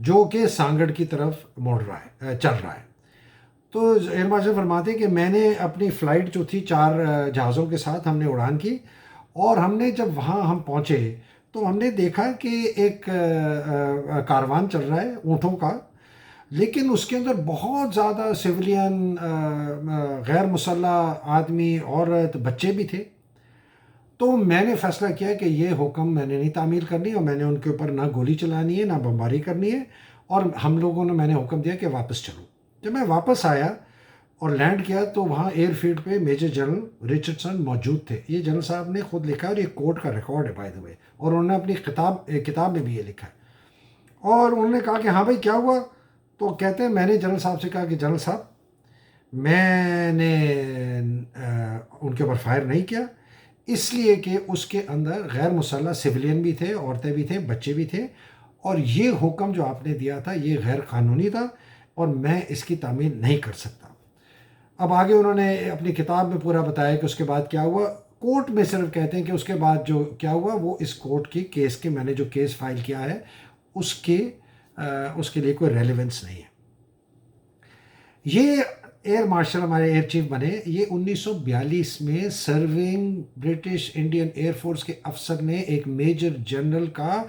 جو کہ سانگڑ کی طرف مڑ رہا ہے چل رہا ہے. تو ایئر مارشل فرماتے ہیں کہ میں نے اپنی فلائٹ جو تھی 4 جہازوں کے ساتھ ہم نے اڑان کی، اور ہم نے جب وہاں ہم پہنچے تو ہم نے دیکھا کہ ایک کاروان چل رہا ہے اونٹوں کا، لیکن اس کے اندر بہت زیادہ سویلین، غیر مسلح آدمی، عورت، بچے بھی تھے. تو میں نے فیصلہ کیا کہ یہ حکم میں نے نہیں تعمیل کرنی، اور میں نے ان کے اوپر نہ گولی چلانی ہے نہ بمباری کرنی ہے. اور ہم لوگوں نے، میں نے حکم دیا کہ واپس چلو. جب میں واپس آیا اور لینڈ کیا تو وہاں ایئر فیلڈ پہ میجر جنرل رچرڈسن موجود تھے. یہ جنرل صاحب نے خود لکھا ہے، اور یہ کورٹ کا ریکارڈ ہے بائی دا وے، اور انہوں نے اپنی کتاب میں بھی یہ لکھا ہے. اور انہوں نے کہا کہ ہاں بھائی کیا ہوا؟ تو کہتے ہیں میں نے جنرل صاحب سے کہا کہ جنرل صاحب میں نے ان کے اوپر فائر نہیں کیا، اس لیے کہ اس کے اندر غیر مسلح سویلین بھی تھے، عورتیں بھی تھے، بچے بھی تھے، اور یہ حکم جو آپ نے دیا تھا یہ غیر قانونی تھا، اور میں اس کی تعمیل نہیں کر سکتا. اب آگے انہوں نے اپنی کتاب میں پورا بتایا کہ اس کے بعد کیا ہوا. کورٹ میں صرف کہتے ہیں کہ اس کے بعد جو کیا ہوا وہ اس کورٹ کی کیس کے، میں نے جو کیس فائل کیا ہے اس کے لیے کوئی ریلیونس نہیں ہے. یہ ایئر مارشل ہمارے ایئر چیف بنے، یہ 1942 میں serving British Indian air force کے افسر نے ایک میجر جنرل کا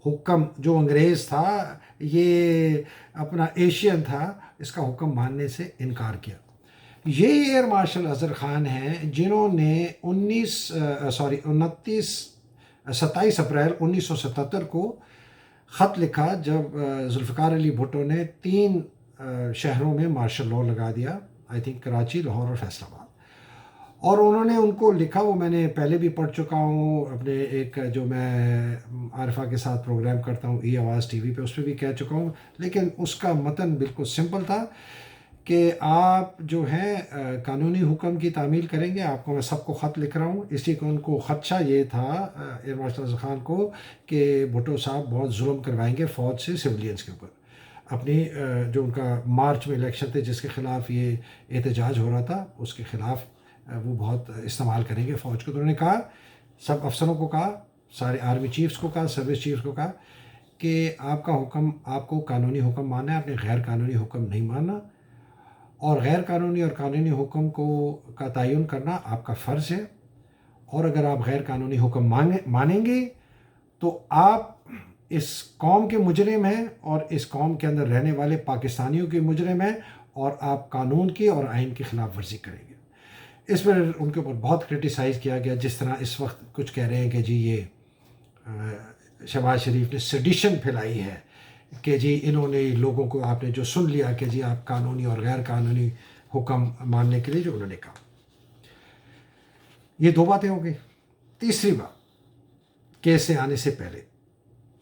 حکم، جو انگریز تھا، یہ اپنا ایشین تھا، اس کا حکم ماننے سے انکار کیا. یہ ایئر مارشل اظہر خان ہیں جنہوں نے 27 اپریل 1977 کو خط لکھا جب ذوالفقار علی بھٹو نے 3 شہروں میں مارشل لاء لگا دیا، آئی تھنک کراچی، لاہور اور فیصل آباد. اور انہوں نے ان کو لکھا، وہ میں نے پہلے بھی پڑھ چکا ہوں اپنے ایک جو میں عارفہ کے ساتھ پروگرام کرتا ہوں ای آواز ٹی وی پہ، اس پہ بھی کہہ چکا ہوں، لیکن اس کا متن بالکل سمپل تھا کہ آپ جو ہیں قانونی حکم کی تعمیل کریں گے. آپ کو میں سب کو خط لکھ رہا ہوں، اسی کو ان کو خدشہ یہ تھا ایئر مارشل اظہر خان کو کہ بھٹو صاحب بہت ظلم کروائیں گے فوج سے سویلینز کے اوپر. اپنی جو ان کا مارچ میں الیکشن تھے جس کے خلاف یہ احتجاج ہو رہا تھا، اس کے خلاف وہ بہت استعمال کریں گے فوج کو. تو انہوں نے کہا، سب افسروں کو کہا، سارے آرمی چیفز کو کہا، سروس چیفز کو کہا کہ آپ کا حکم، آپ کو قانونی حکم ماننا ہے، آپ نے غیر قانونی حکم نہیں ماننا، اور غیر قانونی اور قانونی حکم کا تعین کرنا آپ کا فرض ہے. اور اگر آپ غیر قانونی حکم مانیں گے تو آپ اس قوم کے مجرم ہیں، اور اس قوم کے اندر رہنے والے پاکستانیوں کے مجرم ہیں، اور آپ قانون کی اور آئین کی خلاف ورزی کریں گے. اس پر ان کے اوپر بہت کرٹیسائز کیا گیا، جس طرح اس وقت کچھ کہہ رہے ہیں کہ جی یہ شہباز شریف نے سیڈیشن پھیلائی ہے، کہ جی انہوں نے لوگوں کو، آپ نے جو سن لیا کہ جی آپ قانونی اور غیر قانونی حکم ماننے کے لیے جو انہوں نے کہا. یہ 2 باتیں ہو گئی. تیسری بات، کیس سے آنے سے پہلے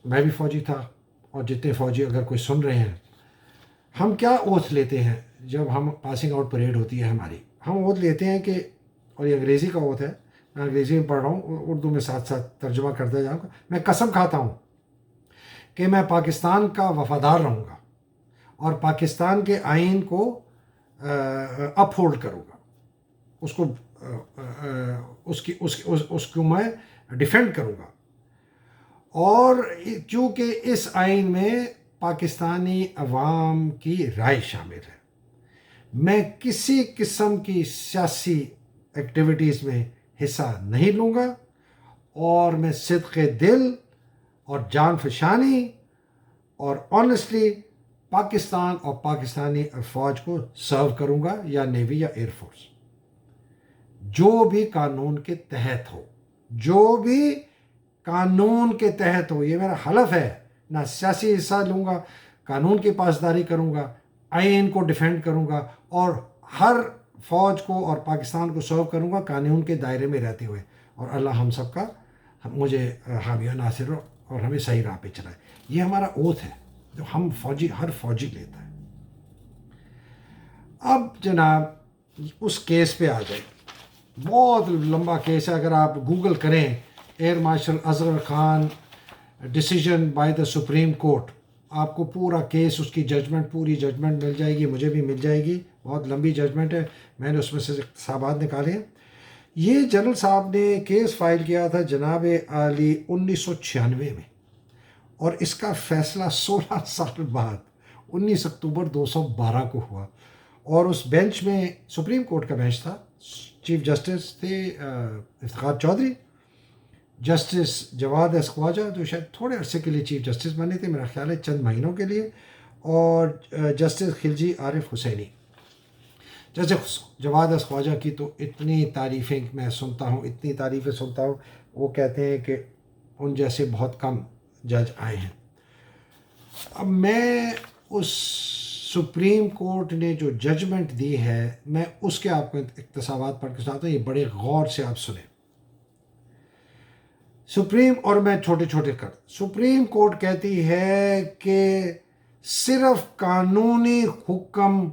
میں بھی فوجی تھا، اور جتنے فوجی اگر کوئی سن رہے ہیں، ہم کیا اوتھ لیتے ہیں جب ہم پاسنگ آؤٹ پریڈ ہوتی ہے ہماری؟ ہم اوتھ لیتے ہیں کہ، اور یہ انگریزی کا اوتھ ہے، میں انگریزی میں پڑھ رہا ہوں، اردو میں ساتھ ساتھ ترجمہ کرتے جاؤں گا. میں قسم کھاتا ہوں کہ میں پاکستان کا وفادار رہوں گا، اور پاکستان کے آئین کو اپ ہولڈ کروں گا، اس کو اس کو میں ڈیفینڈ کروں گا. اور چونکہ اس آئین میں پاکستانی عوام کی رائے شامل ہے، میں کسی قسم کی سیاسی ایکٹیویٹیز میں حصہ نہیں لوں گا، اور میں صدق دل اور جان فشانی اور آنیسٹلی پاکستان اور پاکستانی فوج کو سرو کروں گا، یا نیوی یا ایئر فورس، جو بھی قانون کے تحت ہو، جو بھی قانون کے تحت ہو. یہ میرا حلف ہے، نہ سیاسی حصہ لوں گا، قانون کی پاسداری کروں گا، آئین کو ڈیفینڈ کروں گا، اور ہر فوج کو اور پاکستان کو سرو کروں گا قانون کے دائرے میں رہتے ہوئے. اور اللہ ہم سب کا، مجھے حامی و ناصر ہو، اور ہمیں صحیح راہ پہ چلائے. یہ ہمارا اوتھ ہے جو ہم فوجی، ہر فوجی لیتا ہے. اب جناب اس کیس پہ آ جائے، بہت لمبا کیس ہے. اگر آپ گوگل کریں air marshal Azhar Khan decision by the supreme court, آپ کو پورا کیس، اس کی ججمنٹ، پوری ججمنٹ مل جائے گی، مجھے بھی مل جائے گی. بہت لمبی ججمنٹ ہے، میں نے اس میں سے اقتباسات نکالے ہیں. یہ جنرل صاحب نے کیس فائل کیا تھا جناب عالی 1996 میں. اور اس کا فیصلہ 16 سال بعد 19 اکتوبر 212 کو ہوا، اور اس بینچ میں سپریم کورٹ کا بینچ تھا، چیف جسٹس تھے افتخار چودھری، جسٹس جواد ایس خواجہ جو شاید تھوڑے عرصے کے لیے چیف جسٹس بنے تھے، میرا خیال ہے چند مہینوں کے لیے، اور جسٹس خلجی عارف حسینی۔ جسٹس جواد ایس خواجہ کی تو اتنی تعریفیں میں سنتا ہوں، اتنی تعریفیں سنتا ہوں، وہ کہتے ہیں کہ ان جیسے بہت کم جج آئے ہیں۔ اب میں اس سپریم کورٹ نے جو ججمنٹ دی ہے، میں اس کے آپ کو اقتصابات پڑھ کے سناتا ہوں، یہ بڑے غور سے آپ سنیں۔ اور میں چھوٹے چھوٹے سپریم کورٹ کہتی ہے کہ صرف قانونی حکم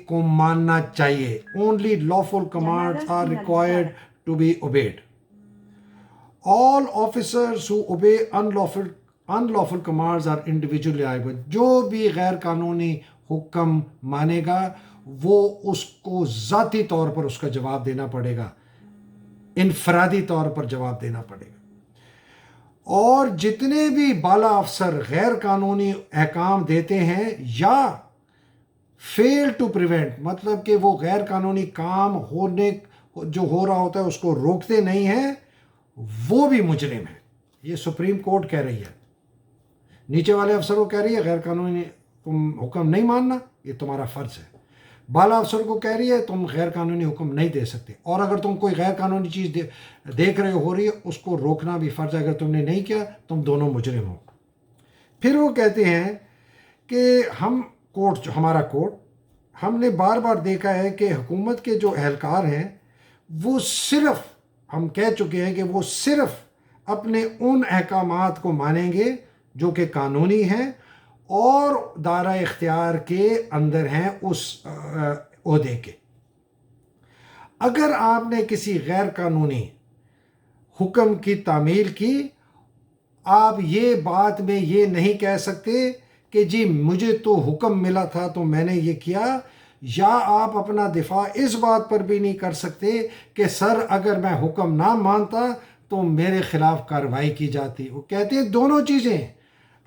کو ماننا چاہیے، only lawful commands are required to be obeyed. All officers who obey unlawful commands are individually liable. جو بھی غیر قانونی حکم مانے گا وہ اس کو ذاتی طور پر اس کا جواب دینا پڑے گا، انفرادی طور پر جواب دینا پڑے گا۔ اور جتنے بھی بالا افسر غیر قانونی احکام دیتے ہیں یا فیل ٹو پریونٹ، مطلب کہ وہ غیر قانونی کام جو ہو رہا ہوتا ہے اس کو روکتے نہیں ہیں، وہ بھی مجرم ہے۔ یہ سپریم کورٹ کہہ رہی ہے، نیچے والے افسر کو کہہ رہی ہے غیر قانونی تم حکم نہیں ماننا، یہ تمہارا فرض ہے۔ بالا افسر کو کہہ رہی ہے تم غیر قانونی حکم نہیں دے سکتے، اور اگر تم کوئی غیر قانونی چیز دیکھ رہے ہو رہی ہے اس کو روکنا بھی فرض ہے، اگر تم نے نہیں کیا تم دونوں مجرم ہو۔ پھر وہ کہتے ہیں کہ ہمارا کورٹ، ہم نے بار بار دیکھا ہے کہ حکومت کے جو اہلکار ہیں وہ صرف، ہم کہہ چکے ہیں کہ وہ صرف اپنے ان احکامات کو مانیں گے جو کہ قانونی ہیں اور دائرہ اختیار کے اندر ہیں اس عہدے کے۔ اگر آپ نے کسی غیر قانونی حکم کی تعمیل کی، آپ یہ بات میں یہ نہیں کہہ سکتے کہ جی مجھے تو حکم ملا تھا تو میں نے یہ کیا، یا آپ اپنا دفاع اس بات پر بھی نہیں کر سکتے کہ سر اگر میں حکم نہ مانتا تو میرے خلاف کارروائی کی جاتی۔ وہ کہتے ہیں دونوں چیزیں،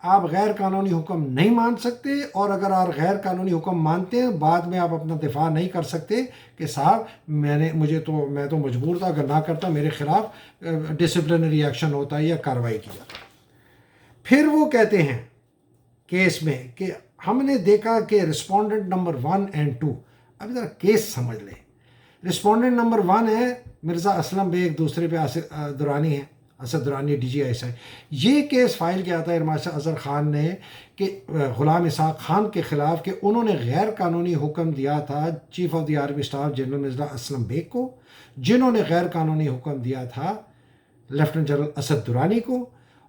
آپ غیر قانونی حکم نہیں مان سکتے، اور اگر آپ غیر قانونی حکم مانتے ہیں بعد میں آپ اپنا دفاع نہیں کر سکتے کہ صاحب میں تو مجبور تھا، اگر نہ کرتا میرے خلاف ڈسپلنری ایکشن ہوتا ہے یا کارروائی کی جاتی۔ پھر وہ کہتے ہیں کیس میں کہ ہم نے دیکھا کہ رسپونڈنٹ نمبر 1 اور 2، ابھی ذرا کیس سمجھ لیں۔ رسپونڈنٹ نمبر 1 ہے مرزا اسلم بیگ، دوسرے پہ اسد درانی ہے، Asad Durrani D G I S I. یہ کیس فائل کیا تھا ارماشا اظہر خان نے کہ غلام اسحاق خان کے خلاف کہ انہوں نے غیر قانونی حکم دیا تھا chief of the army staff general Mirza Aslam Beg کو، جنہوں نے غیر قانونی حکم دیا تھا لیفٹننٹ جنرل اسد درانی کو،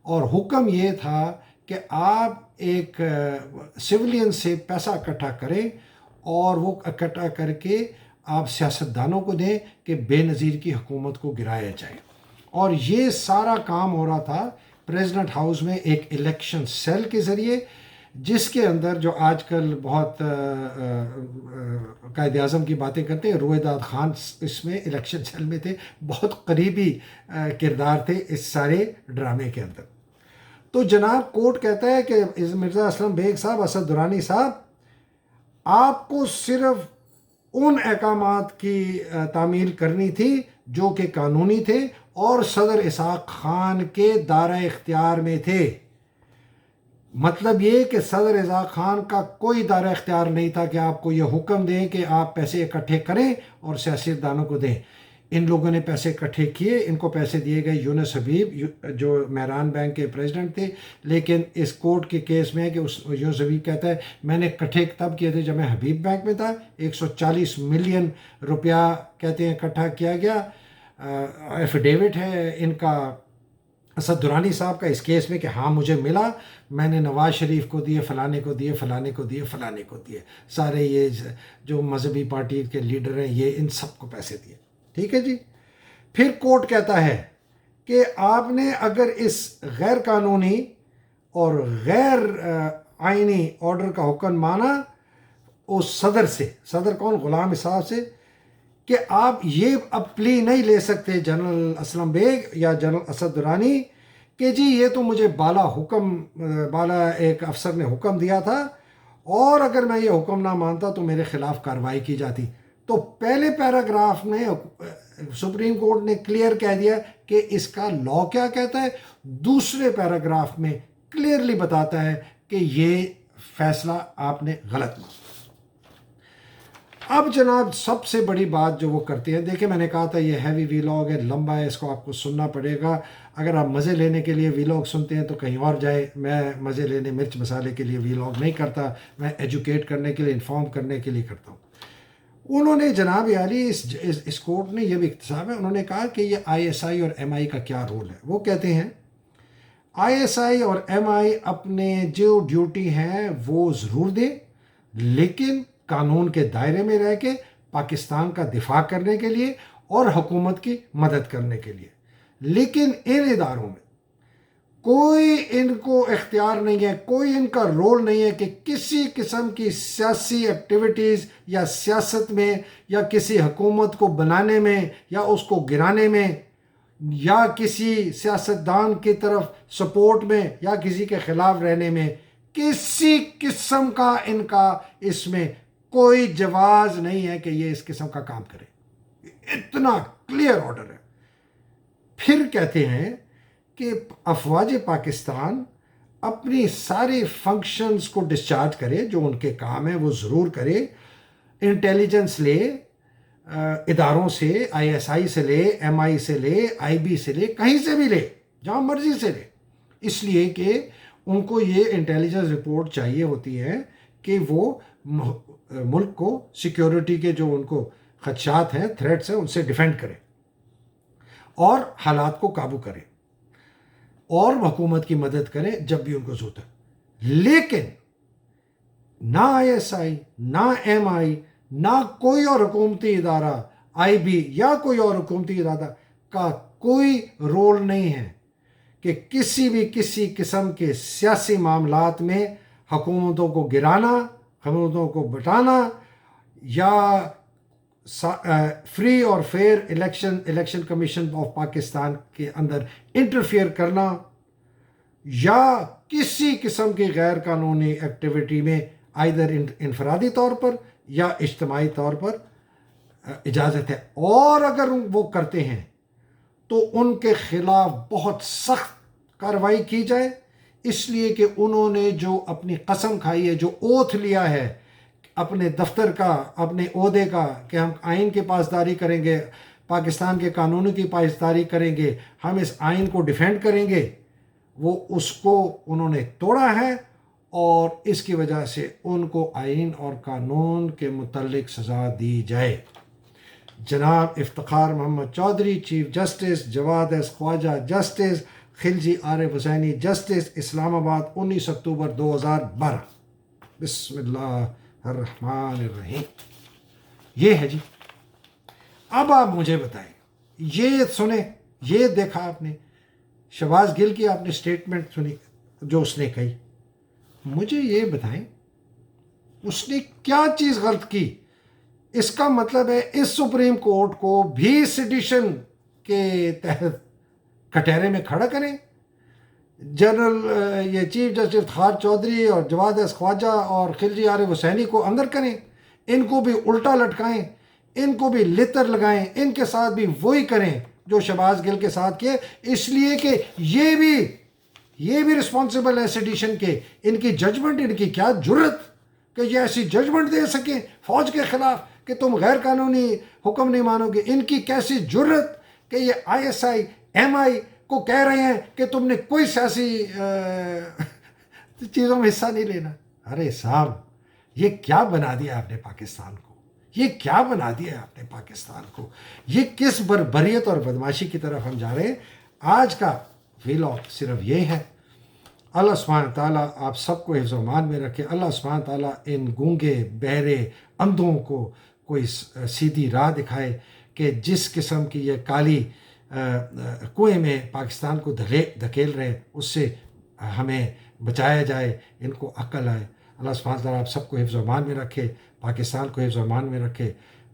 اور حکم یہ تھا کہ آپ ایک سویلین سے پیسہ اکٹھا کریں اور وہ اکٹھا کر کے آپ سیاستدانوں کو دیں کہ بے نظیر کی حکومت کو گرایا جائے۔ اور یہ سارا کام ہو رہا تھا پریزیڈنٹ ہاؤس میں ایک الیکشن سیل کے ذریعے، جس کے اندر جو آج کل بہت قائد اعظم کی باتیں کرتے ہیں، رویداد خان اس میں الیکشن سیل میں تھے، بہت قریبی کردار تھے اس سارے ڈرامے کے اندر۔ تو جناب کورٹ کہتا ہے کہ مرزا اسلم بیگ صاحب، اسد درانی صاحب، آپ کو صرف ان احکامات کی تعمیل کرنی تھی جو کہ قانونی تھے اور صدر اسحاق خان کے دائرہ اختیار میں تھے۔ مطلب یہ کہ صدر اسحاق خان کا کوئی دائرہ اختیار نہیں تھا کہ آپ کو یہ حکم دیں کہ آپ پیسے اکٹھے کریں اور سیاستدانوں کو دیں۔ ان لوگوں نے پیسے اکٹھے کیے، ان کو پیسے دیے گئے یونس حبیب جو مہران بینک کے پریزیڈنٹ تھے، لیکن اس کورٹ کے کیس میں ہے کہ یونس حبیب کہتا ہے میں نے اکٹھے تب کیے تھے جب میں حبیب بینک میں تھا، 140 ملین روپیہ کہتے ہیں اکٹھا کیا گیا۔ ایفیڈیوٹ ہے ان کا اسد درانی صاحب کا اس کیس میں کہ ہاں مجھے ملا، میں نے نواز شریف کو دیے، فلانے کو دیے، فلانے کو دیے، فلانے کو دیے، سارے یہ جو مذہبی پارٹی کے لیڈر ہیں یہ ان سب کو پیسے دیے۔ ٹھیک ہے جی۔ پھر کورٹ کہتا ہے کہ آپ نے اگر اس غیر قانونی اور غیر آئینی آرڈر کا حکم مانا اس صدر سے، صدر کون؟ غلام اسحاق سے، کہ آپ یہ اب پلی نہیں لے سکتے جنرل اسلم بیگ یا جنرل اسد درانی کہ جی یہ تو مجھے بالا ایک افسر نے حکم دیا تھا، اور اگر میں یہ حکم نہ مانتا تو میرے خلاف کارروائی کی جاتی. تو پہلے پیراگراف میں سپریم کورٹ نے کلیئر کہہ دیا کہ اس کا لا کیا کہتا ہے، دوسرے پیراگراف میں کلیئرلی بتاتا ہے کہ یہ فیصلہ آپ نے غلط مانا. اب جناب سب سے بڑی بات جو وہ کرتے ہیں، دیکھیں میں نے کہا تھا یہ ہیوی ویلاگ ہے، لمبا ہے، اس کو آپ کو سننا پڑے گا. اگر آپ مزے لینے کے لیے ویلاگ سنتے ہیں تو کہیں اور جائے. میں مزے لینے مرچ مسالے کے لیے ویلاگ نہیں کرتا، میں ایجوکیٹ کرنے کے لیے، انفارم کرنے کے لیے کرتا ہوں. انہوں نے جناب عالی اس کورٹ نے یہ بھی اختصاب ہے، انہوں نے کہا کہ یہ آئی ایس آئی اور ایم آئی کا کیا رول ہے. وہ کہتے ہیں آئی ایس آئی اور ایم آئی اپنے جو ڈیوٹی ہیں وہ ضرور دیں، لیکن قانون کے دائرے میں رہ کے پاکستان کا دفاع کرنے کے لیے اور حکومت کی مدد کرنے کے لیے. لیکن ان اداروں میں کوئی ان کو اختیار نہیں ہے، کوئی ان کا رول نہیں ہے کہ کسی قسم کی سیاسی ایکٹیویٹیز یا سیاست میں یا کسی حکومت کو بنانے میں یا اس کو گرانے میں یا کسی سیاستدان کی طرف سپورٹ میں یا کسی کے خلاف رہنے میں کسی قسم کا ان کا اس میں کوئی جواز نہیں ہے کہ یہ اس قسم کا کام کرے. اتنا کلیئر آرڈر ہے. پھر کہتے ہیں کہ افواج پاکستان اپنی سارے فنکشنز کو ڈسچارج کرے، جو ان کے کام ہیں وہ ضرور کرے. انٹیلیجنس لے اداروں سے، آئی ایس آئی سے لے، ایم آئی سے لے، آئی بی سے لے، کہیں سے بھی لے، جہاں مرضی سے لے. اس لیے کہ ان کو یہ انٹیلیجنس رپورٹ چاہیے ہوتی ہے کہ وہ ملک کو سیکیورٹی کے جو ان کو خدشات ہیں، تھریٹس ہیں، ان سے ڈیفینڈ کرے اور حالات کو قابو کرے اور حکومت کی مدد کرے جب بھی ان کو ضرورت ہے. لیکن نہ آئی ایس آئی، نہ ایم آئی، نہ کوئی اور حکومتی ادارہ، آئی بی یا کوئی اور حکومتی ادارہ کا کوئی رول نہیں ہے کہ کسی قسم کے سیاسی معاملات میں حکومتوں کو گرانا، حکومتوں کو بٹانا یا فری اور fair election commission of Pakistan کے اندر انٹرفیئر کرنا یا کسی قسم کی غیر قانونی ایکٹیویٹی میں آئیدر انفرادی طور پر یا اجتماعی طور پر اجازت ہے. اور اگر وہ کرتے ہیں تو ان کے خلاف بہت سخت کارروائی کی جائے، اس لیے کہ انہوں نے جو اپنی قسم کھائی ہے، جو اوتھ لیا ہے اپنے دفتر کا، اپنے عہدے کا، کہ ہم آئین کی پاسداری کریں گے، پاکستان کے قانونوں کی پاسداری کریں گے، ہم اس آئین کو ڈیفینڈ کریں گے، وہ اس کو انہوں نے توڑا ہے. اور اس کی وجہ سے ان کو آئین اور قانون کے متعلق سزا دی جائے. جناب افتخار محمد چودھری چیف جسٹس، جواد ایس خواجہ جسٹس، خلجی عارف حسینی جسٹس، اسلام آباد، 19 اکتوبر 2012. بسم اللہ الرحمن الرحیم. یہ ہے جی. اب آپ مجھے بتائیں، یہ سنیں، یہ دیکھا آپ نے شہباز گل کی، آپ نے سٹیٹمنٹ سنی جو اس نے کہی. مجھے یہ بتائیں اس نے کیا چیز غلط کی. اس کا مطلب ہے اس سپریم کورٹ کو بھی سیڈیشن کے تحت کٹہرے میں کھڑا کریں. جنرل یہ چیف جسٹس افتخار چودھری اور جواد ایس خواجہ اور خلجی عارف حسینی کو اندر کریں، ان کو بھی الٹا لٹکائیں، ان کو بھی لتر لگائیں، ان کے ساتھ بھی وہی کریں جو شہباز گل کے ساتھ کیے. اس لیے کہ یہ بھی رسپانسبل ہے سیڈیشن کے. ان کی ججمنٹ، ان کی کیا جرت کہ یہ ایسی ججمنٹ دے سکیں فوج کے خلاف کہ تم غیر قانونی حکم نہیں مانو گے. ان کی کیسی جرت کہ یہ آئی ایس آئی، ایم آئی کو کہہ رہے ہیں کہ تم نے کوئی سیاسی چیزوں میں حصہ نہیں لینا. ارے صاحب، یہ کیا بنا دیا آپ نے پاکستان کو؟ یہ کیا بنا دیا آپ نے پاکستان کو؟ یہ کس بربریت اور بدماشی کی طرف ہم جا رہے ہیں؟ آج کا ویلاگ صرف یہ ہے. اللہ سبحانہ تعالیٰ آپ سب کو حفظ و امان میں رکھے. اللہ سبحانہ تعالیٰ ان گونگے، بہرے، اندھوں کو کوئی سیدھی راہ دکھائے کہ جس قسم کی یہ کالی کنویں میں پاکستان کو دھکیل رہے، اس سے ہمیں بچایا جائے، ان کو عقل آئے. اللہ سبحانہ تعالیٰ آپ سب کو حفظ و امان میں رکھے، پاکستان کو حفظ و امان میں رکھے.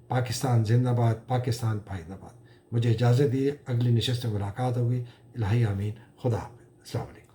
پاکستان زندہ باد، پاکستان پائیدہ باد. مجھے اجازت دیے، اگلی نشست میں ملاقات ہوگی. الہی آمین. خدا حافظ. السلام علیکم.